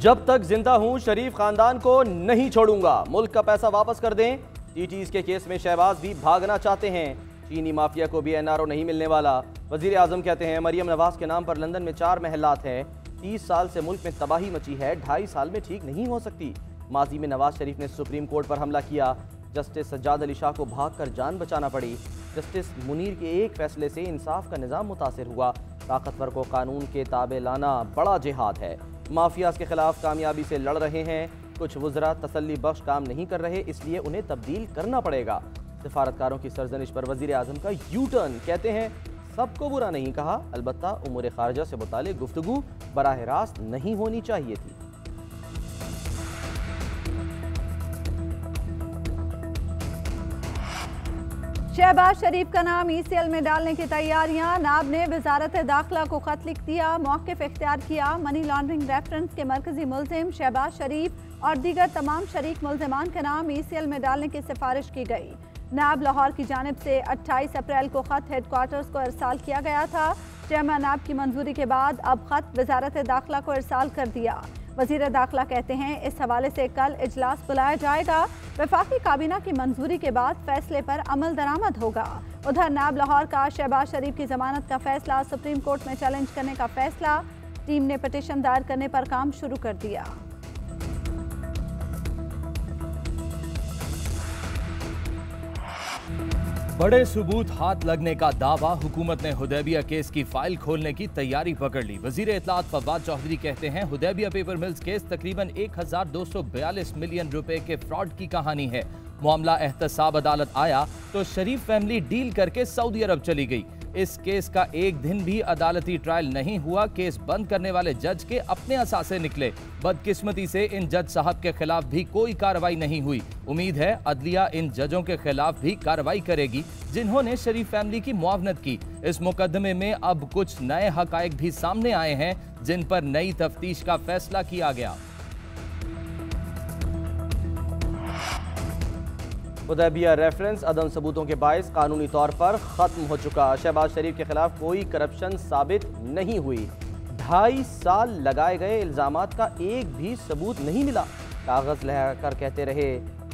जब तक जिंदा हूं शरीफ खानदान को नहीं छोड़ूंगा। मुल्क का पैसा वापस कर दें। टीटीज के केस में शहबाज भी भागना चाहते हैं। चीनी माफिया को भी एनआरओ नहीं मिलने वाला। वजीर आजम कहते हैं मरियम नवाज के नाम पर लंदन में 4 महलात हैं। 30 साल से मुल्क में तबाही मची है, 2.5 साल में ठीक नहीं हो सकती। माजी में नवाज शरीफ ने सुप्रीम कोर्ट पर हमला किया। जस्टिस सज्जाद अली शाह को भागकर जान बचाना पड़ी। जस्टिस मुनीर के एक फैसले से इंसाफ का निज़ाम मुतासिर हुआ। ताकतवर को कानून के ताबे लाना बड़ा जिहाद है। माफियाज के खिलाफ कामयाबी से लड़ रहे हैं। कुछ वज़रा तसल्ली बख्श काम नहीं कर रहे, इसलिए उन्हें तब्दील करना पड़ेगा। सिफारतकारों की सरजनिश पर वज़ीर आज़म का यू टर्न। कहते हैं सबको बुरा नहीं कहा, अलबत्ता उमूर खारजा से मुतालिक गुफ्तगू बराह रास्त नहीं होनी चाहिए थी। शहबाज शरीफ का नाम ईसीएल में डालने की तैयारियां। नाब ने वजारत दाखिला को खत लिख दिया, मौक़िफ़ इख्तियार किया। मनी लॉन्ड्रिंग रेफरेंस के मरकजी मुल्जिम शहबाज शरीफ और दीगर तमाम शरीक मुल्जिमान का नाम ईसीएल में डालने की सिफारिश की गई। नाब लाहौर की जानिब से 28 अप्रैल को खत हेडक्वार्टर्स को इरसाल किया गया था। चेयरमैन नाब की मंजूरी के बाद अब खत वजारत दाखिला को इरसाल कर दिया। वज़ीर दाखिला कहते हैं इस हवाले से कल इजलास बुलाया जाएगा। वफाकी काबीना की मंजूरी के बाद फैसले पर अमल दरामद होगा। उधर नाब लाहौर का शहबाज शरीफ की जमानत का फैसला सुप्रीम कोर्ट में चैलेंज करने का फैसला। टीम ने पिटीशन दायर करने पर काम शुरू कर दिया। बड़े सबूत हाथ लगने का दावा। हुकूमत ने हुदैबिया केस की फाइल खोलने की तैयारी पकड़ ली। वजीर इत्तलात फवाद चौधरी कहते हैं हुदैबिया पेपर मिल्स केस तकरीबन 1242 मिलियन रुपए के फ्रॉड की कहानी है। मामला एहतसाब अदालत आया तो शरीफ फैमिली डील करके सऊदी अरब चली गई। इस केस का एक दिन भी अदालती ट्रायल नहीं हुआ। केस बंद करने वाले जज के अपने असासे निकले। बदकिस्मती से इन जज साहब के खिलाफ भी कोई कार्रवाई नहीं हुई। उम्मीद है अदलिया इन जजों के खिलाफ भी कार्रवाई करेगी जिन्होंने शरीफ फैमिली की मुआवनत की। इस मुकदमे में अब कुछ नए हकायक भी सामने आए हैं जिन पर नई तफ्तीश का फैसला किया गया। हुदैबिया रेफरेंस अदम सबूतों के बायस कानूनी तौर पर ख़त्म हो चुका। शहबाज शरीफ के खिलाफ कोई करप्शन साबित नहीं हुई। 2.5 साल लगाए गए इल्ज़ामात का एक भी सबूत नहीं मिला। कागज़ लहकर कहते रहे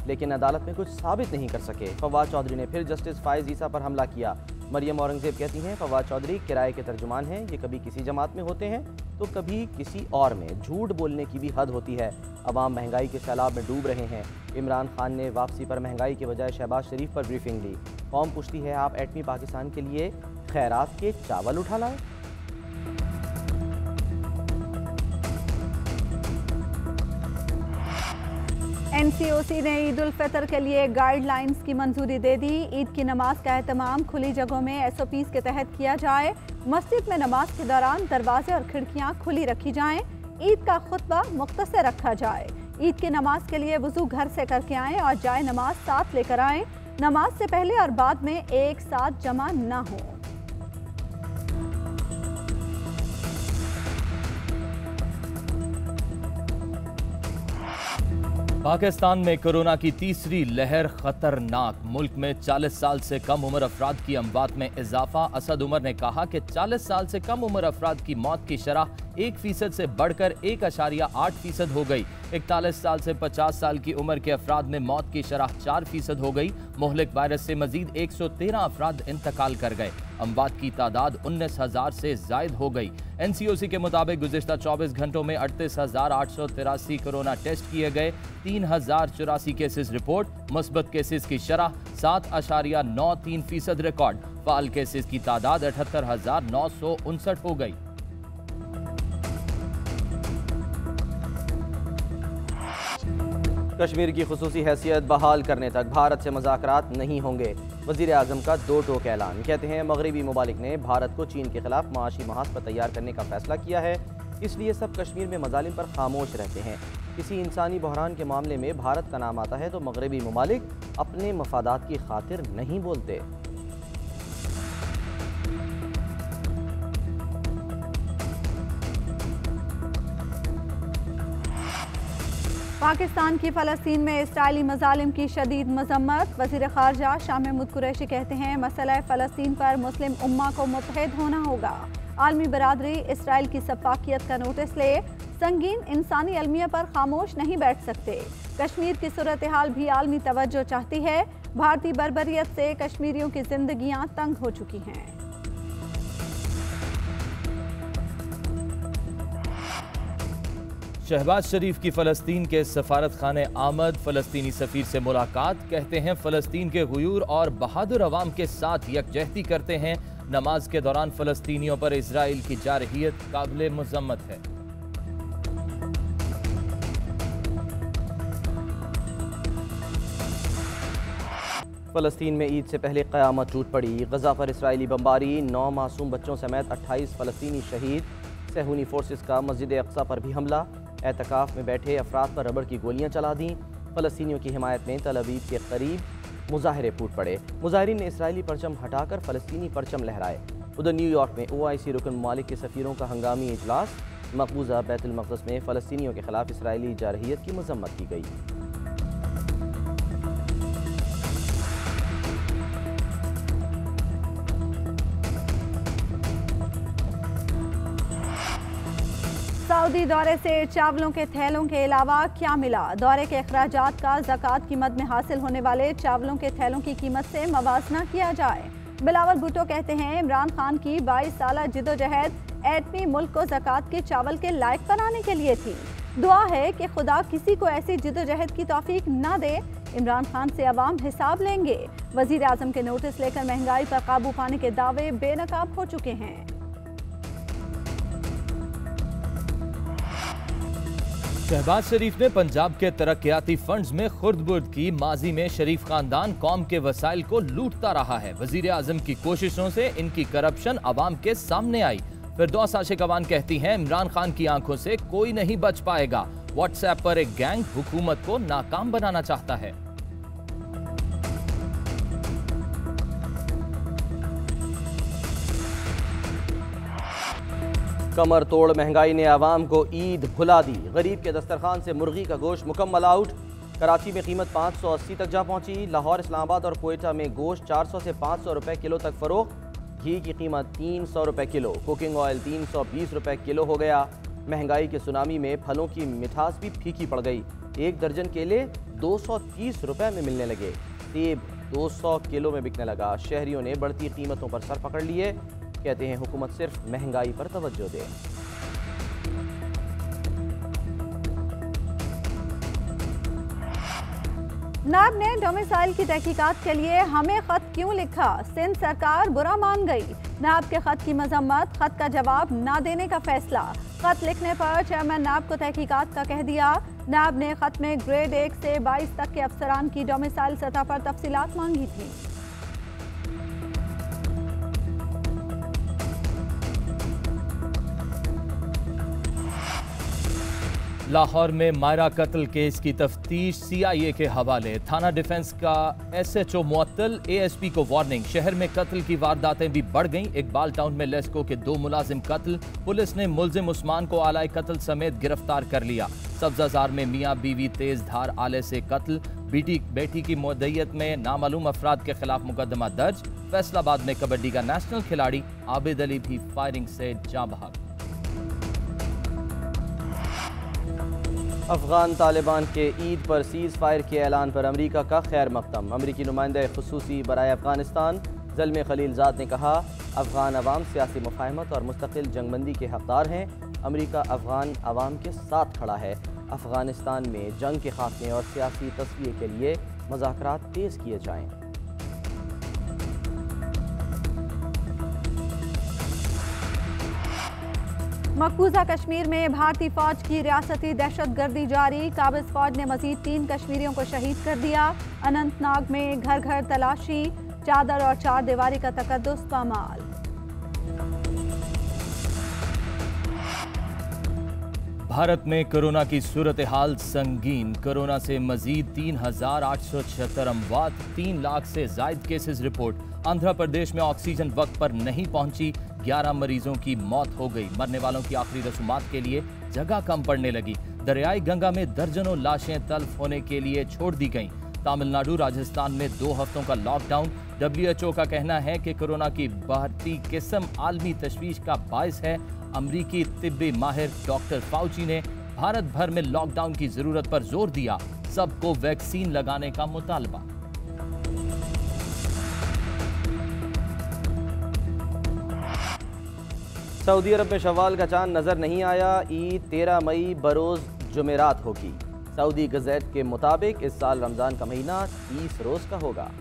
लेकिन अदालत में कुछ साबित नहीं कर सके। फवाद चौधरी ने फिर जस्टिस फाइज ईसा पर हमला किया। मरियम औरंगजेब कहती हैं फवाद चौधरी किराए के तर्जुमान हैं। ये कभी किसी जमात में होते हैं तो कभी किसी और में। झूठ बोलने की भी हद होती है। अवाम महंगाई के सैलाब में डूब रहे हैं। इमरान खान ने वापसी पर महंगाई के बजाय शहबाज शरीफ पर ब्रीफिंग ली। कौम पूछती है आप एटमी पाकिस्तान के लिए खैरात के चावल उठा लाए। एनसीओसी ने ईद उल फितर के लिए गाइडलाइंस की मंजूरी दे दी। ईद की नमाज का एहतमाम खुली जगहों में एसओपीज के तहत किया जाए। मस्जिद में नमाज के दौरान दरवाजे और खिड़कियां खुली रखी जाएं। ईद का खुतबा मुख्तसर रखा जाए। ईद की नमाज के लिए वुजू घर से करके आएं और जाए नमाज साथ लेकर आएं। नमाज से पहले और बाद में एक साथ जमा न हो। पाकिस्तान में कोरोना की तीसरी लहर खतरनाक। मुल्क में 40 साल से कम उम्र अफराद की अमवात में इजाफा। असद उमर ने कहा कि 40 साल से कम उम्र अफराद की मौत की शरह 1% से बढ़कर 1.8% हो गई। 41 साल से 50 साल की उम्र के अफराद में मौत की शरह 4% हो गई। मोहलिक वायरस से मजीद 113 अफराद इंतकाल कर गए। अमवात की तादाद 19,000 से जायद हो गई। एनसीओसी के मुताबिक गुज़िश्ता 24 घंटों में 38,883 कोरोना टेस्ट किए गए। 3,084 केसेस रिपोर्ट। मुस्बत केसेस की शरह 7.93% रिकॉर्ड। फाल केसेस की तादाद 78,959 हो गई। कश्मीर की खुसूसी हैसियत बहाल करने तक भारत से मज़ाकरात नहीं होंगे। वज़ीर आज़म का दो टोक ऐलान। कहते हैं मगरबी ममालिक ने भारत को चीन के खिलाफ माशी महाज पर तैयार करने का फैसला किया है, इसलिए सब कश्मीर में मजालिम पर खामोश रहते हैं। किसी इंसानी बहरान के मामले में भारत का नाम आता है तो मगरबी ममालिक अपने मफादात की खातिर नहीं बोलते। पाकिस्तान की फ़लस्तीन में इसराइली मज़ालिम की शदीद मज़म्मत। वज़ीर ख़ारजा शाह महमूद कुरैशी कहते हैं मसला फ़लस्तीन पर मुस्लिम उम्मा को मुत्तहिद होना होगा। आलमी बरादरी इसराइल की सफाकियत का नोटिस ले। संगीन इंसानी अलमिया पर खामोश नहीं बैठ सकते। कश्मीर की सूरत हाल भी आलमी तवज्जो चाहती है। भारतीय बर्बरियत से कश्मीरियों की जिंदगियां तंग हो चुकी हैं। शहबाज शरीफ की फ़लस्तीन के सफारत खाने आमद, फ़लस्तीनी सफ़ीर से मुलाकात। कहते हैं फ़लस्तीन के गुयूर और बहादुर अवाम के साथ यकजहती करते हैं। नमाज के दौरान फ़लस्तीनियों पर इजराइल की जारहियत काबिल मुज़म्मत है। फ़लस्तीन में ईद से पहले क़यामत टूट पड़ी। गजा पर इसराइली बमबारी, 9 मासूम बच्चों समेत 28 फ़लस्तीनी शहीद। सहूनी फोर्सेस का मस्जिद अक्सा पर भी हमला। एहतिकाफ में बैठे अफराद पर रबड़ की गोलियां चला दी। फ़लस्तीनियों की हिमायत में तल अवीव के करीब मुजाहरे फूट पड़े। मुजाहरीन ने इसराइली परचम हटाकर फ़लस्तीनी परचम लहराए। उधर न्यूयॉर्क में OIC रुकन ममालिक के सफ़ीरों का हंगामी इजलास। मकबूजा बैतुल मक़दस में फ़लस्तीनियों के खिलाफ इसराइली जारहियत की मज़म्मत की गई। सऊदी दौरे से चावलों के थैलों के अलावा क्या मिला? दौरे के अखराजात का ज़कात की मद में हासिल होने वाले चावलों के थैलों की कीमत से मवाजना किया जाए। बिलावल भुट्टो कहते हैं इमरान खान की 22 साल जिदोजहद एटमी मुल्क को ज़कात के चावल के लायक बनाने के लिए थी। दुआ है कि खुदा किसी को ऐसी जिदोजहद की तौफीक ना दे। इमरान खान से अवाम हिसाब लेंगे। वज़ीर आज़म के नोटिस लेकर महंगाई पर काबू पाने के दावे बेनकाब हो चुके हैं। शहबाज शरीफ ने पंजाब के तरक्याती फंड्स में खुर्द-बुर्द की। माजी में शरीफ खानदान कौम के वसाइल को लूटता रहा है। वजीर आजम की कोशिशों से इनकी करप्शन अवाम के सामने आई। फिरदौस आशिक अवान कहती हैं इमरान खान की आंखों से कोई नहीं बच पाएगा। व्हाट्सएप पर एक गैंग हुकूमत को नाकाम बनाना चाहता है। कमर तोड़ महंगाई ने आवाम को ईद भुला दी। गरीब के दस्तरखान से मुर्गी का गोश्त मुकम्मल आउट। कराची में कीमत 580 तक जा पहुंची। लाहौर, इस्लामाबाद और कोयटा में गोश्त 400 से 500 रुपए किलो तक फरोख्त। घी की कीमत 300 रुपए किलो। कुकिंग ऑयल 320 रुपए किलो हो गया। महंगाई के सुनामी में फलों की मिठास भी फीकी पड़ गई। 1 दर्जन केले 230 रुपए में मिलने लगे। सेब 200 किलो में बिकने लगा। शहरियों ने बढ़ती कीमतों पर सर पकड़ लिए। कहते हैं हुकूमत सिर्फ महंगाई पर तवज्जो दे। नाब ने डोमिसाइल की तहकीकात के लिए हमें खत क्यों लिखा? सिंध सरकार बुरा मान गई। नाब के खत की मजम्मत, खत का जवाब ना देने का फैसला। खत लिखने पर चेयरमैन नाब को तहकीकात का कह दिया। नाब ने खत में ग्रेड 1 से 22 तक के अफसरान की डोमिसाइल सतह पर तफसीलात मांगी थी। लाहौर में मायरा कत्ल केस की तफ्तीश CIA के हवाले। थाना डिफेंस का SHO मुअत्तल। ASP को वार्निंग। शहर में कत्ल की वारदातें भी बढ़ गईं। इकबाल टाउन में लेस्को के 2 मुलाजिम कत्ल। पुलिस ने मुलजिम उस्मान को आलाए कत्ल समेत गिरफ्तार कर लिया। सब्जाजार में मियाँ बीवी तेज धार आले से कत्ल। बेटी की मुद्दईयत में नामालूम अफराद के खिलाफ मुकदमा दर्ज। फैसलाबाद में कबड्डी का नेशनल खिलाड़ी आबिद अली भी फायरिंग से जाँ बहक। अफगान तालिबान के ईद पर सीज़ फायर के ऐलान पर अमरीका का खैर मकदम। अमरीकी नुमाइंदा खुसूसी बराए अफगानिस्तान ज़ल्मे खलीलजाद ने कहा अफगान अवाम सियासी मुफाहमत और मुस्तकिल जंगबंदी के हकदार हैं। अमरीका अफगान अवाम के साथ खड़ा है। अफगानिस्तान में जंग के खात्मे और सियासी तस्वीर के लिए मुज़ाकरात तेज़ किए जाएँ। मकबूजा कश्मीर में भारतीय फौज की रियासती दहशतगर्दी जारी। काबिज फौज ने मजीद 3 कश्मीरियों को शहीद कर दिया। अनंतनाग में घर घर तलाशी। चादर और 4 दीवारी का तकद्दुस पामाल। भारत में कोरोना की सूरत हाल संगीन। कोरोना से मजीद 3,876 अमवात, 3 लाख से जायद केसेस रिपोर्ट। आंध्र प्रदेश में ऑक्सीजन वक्त पर नहीं पहुंची। 11 मरीजों की मौत हो गई। मरने वालों की आखिरी रसूमात के लिए जगह कम पड़ने लगी। दरियाई गंगा में दर्जनों लाशें तल्फ होने के लिए छोड़ दी गईं। तमिलनाडु, राजस्थान में 2 हफ्तों का लॉकडाउन। WHO का कहना है कि कोरोना की बढ़ती किस्म आलमी तशवीश का बायस है। अमरीकी तिब्बी माहिर डॉक्टर फाउची ने भारत भर में लॉकडाउन की जरूरत पर जोर दिया। सबको वैक्सीन लगाने का मुतालबा। सऊदी अरब में शव्वाल का चांद नजर नहीं आया। ईद 13 मई बरोज जुमेरात होगी। सऊदी गज़ेट के मुताबिक इस साल रमजान का महीना 30 रोज का होगा।